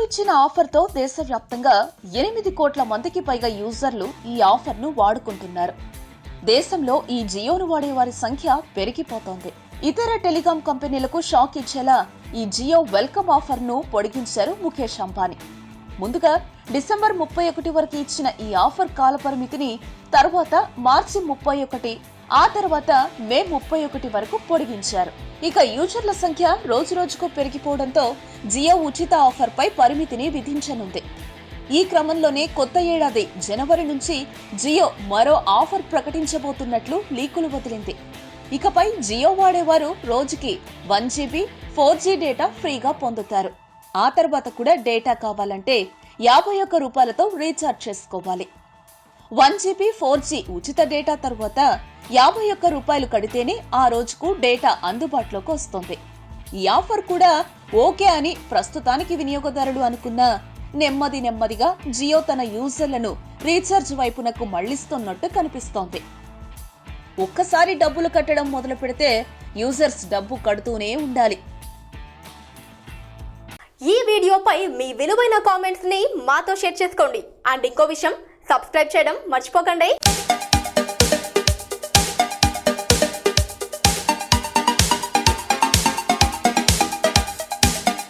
ఇచ్చిన ఆఫర్తో దేశవ్యాప్తంగా 8 కోట్ల మందికి పైగా యూజర్లు ఈ ఆఫర్ను వాడుకుంటున్నారు. దేశంలో ఈ జియోను వాడే వారి సంఖ్య పెరిగిపోతోంది. ఇతర టెలికాం కంపెనీలకు షాక్ ఇచ్చేలా ఈ జియో వెల్కమ్ ఆఫర్ను పొడిగించారు ముఖేష్ అంబానీ. ముందుగా డిసెంబర్ 31 వరకు ఇచ్చిన ఈ ఆఫర్ కాలపరిమితిని తర్వాత మార్చి 31, ఆ తర్వాత మే 31 వరకు పొడిగించారు. ఇక యూజర్ల సంఖ్య రోజురోజుకు పెరిగిపోవడంతో జియో ఉచిత ఆఫర్ పై పరిమితిని విధించనుంది. ఈ క్రమంలోనే కొత్త ఏడాది జనవరి నుంచి జియో మరో ఆఫర్ ప్రకటించబోతున్నట్లు లీకులు వదిలింది. ఇకపై జియో వాడేవారు రోజుకి 1 GB 4G డేటా ఫ్రీగా పొందుతారు. ఆ తర్వాత కూడా డేటా కావాలంటే 51 రూపాయలతో రీఛార్జ్ చేసుకోవాలి. 1 GB 4G ఉచిత డేటా తర్వాత 51 రూపాయలు కడితేనే ఆ రోజుకు డేటా అందుబాటులోకి వస్తుంది. ఈ ఆఫర్ కూడా ఓకే అని ప్రస్తుతానికి వినియోగదారులు అనుకున్నా నెమ్మదిగా జియో తన యూజర్లను రీఛార్జ్ వైపునకు మళ్లిస్తున్నట్టు కనిపిస్తోంది. ఒక్కసారి డబ్బులు కట్టడం మొదలు పెడితే యూజర్స్ డబ్బు కడుతూనే ఉండాలి. ఈ వీడియోపై మీ విలువైన కామెంట్స్ ని మాతో షేర్ చేసుకోండి. అండ్ ఇంకో విషయం, సబ్స్క్రైబ్ చేయడం మర్చిపోకండి.